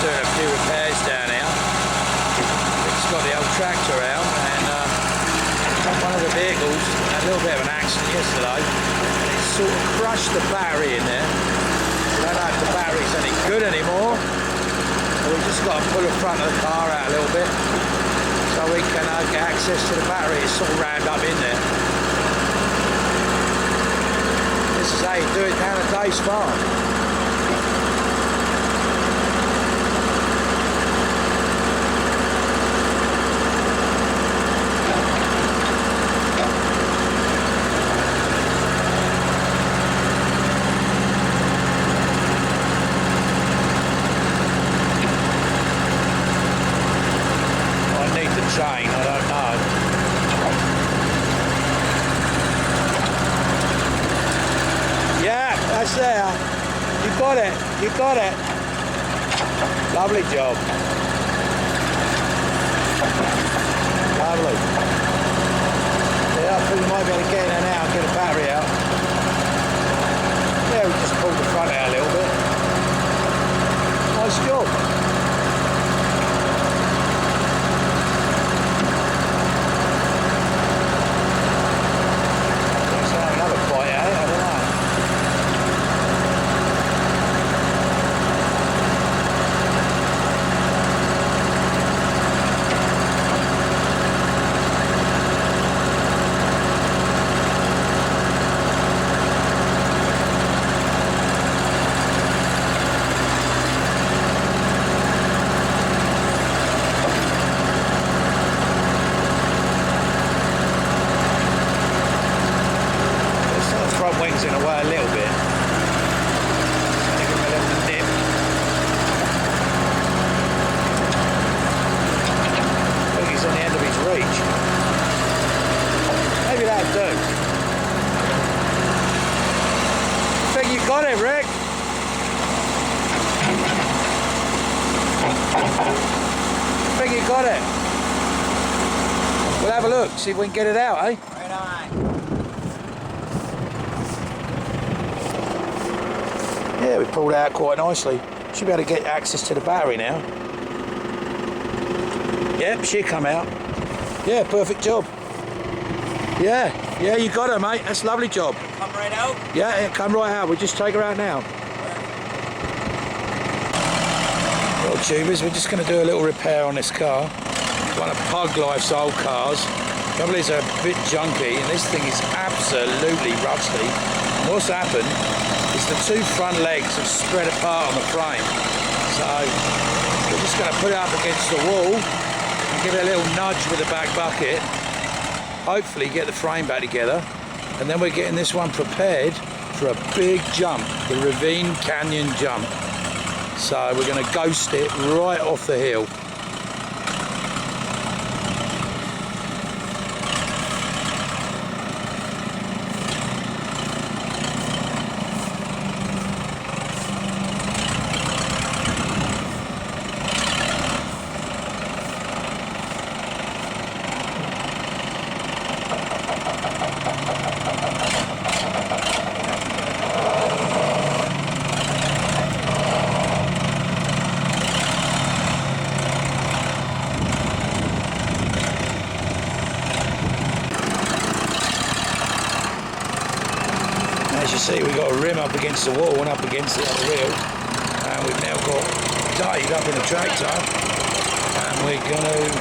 doing a few repairs down here. It's got the old tractor out, and one of the vehicles had a little bit of an accident yesterday, and it sort of crushed the battery in there. I don't know if the battery's any good anymore, so we just got to pull the front of the car out a little bit so we can get access to the battery. It's sort of rammed up in there. This is how you do it down at Dave's farm. Chain, I don't know. Yeah, that's there. You got it. You got it. Lovely job. Lovely. Yeah, I think we might be able to get in there now and get the battery out. Yeah, we just pulled the front out a little bit. Nice job. Wings in a way a little bit. Give him a little nip. I think he's on the end of his reach. Maybe that'll do. I think you got it, Rick. I think you got it. We'll have a look, see if we can get it out, eh? Right on. Yeah, we pulled out quite nicely. Should be able to get access to the battery now. Yep, she'll come out. Yeah, perfect job. Yeah, you got her, mate. That's a lovely job. Come right out? Yeah, come right out. We'll just take her out now. Well, tubers, we're just going to do a little repair on this car. One of Pug Life's old cars. Trouble is, they're a bit junky, and this thing is absolutely rusty. And what's happened is the two front legs have spread apart on the frame. So we're just going to put it up against the wall and give it a little nudge with the back bucket. Hopefully get the frame back together. And then we're getting this one prepared for a big jump, the Ravine Canyon jump. So we're going to ghost it right off the hill. As you see, we've got a rim up against the wall and up against the other wheel, and we've now got Dave up in the tractor, and we're going to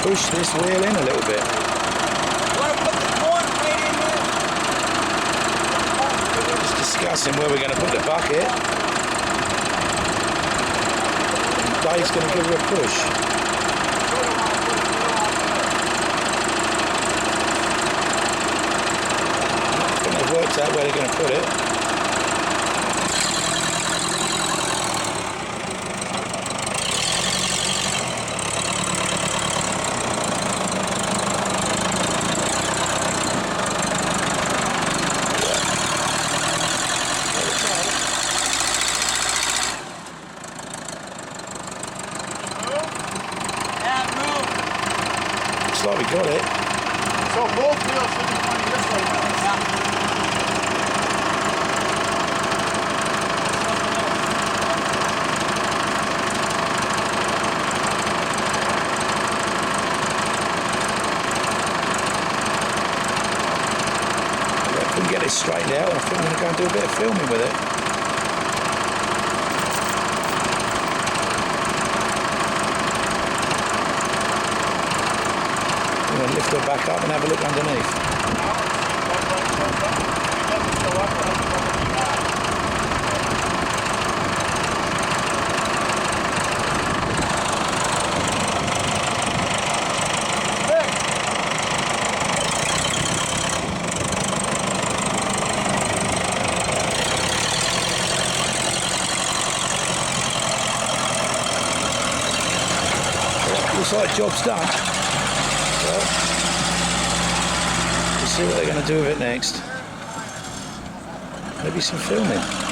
push this wheel in a little bit. You want to put the corn right in there? We're just discussing where we're going to put the bucket. Dave's going to give her a push. Worked out where they're going to put it. Looks like we got it. So both wheels should be pointing this way now. Yeah. this straightened out, and I think I'm going to go and do a bit of filming with it. I'm going to lift her back up and have a look underneath. Looks like job's done. Well, we'll see what they're going to do with it next. Maybe some filming.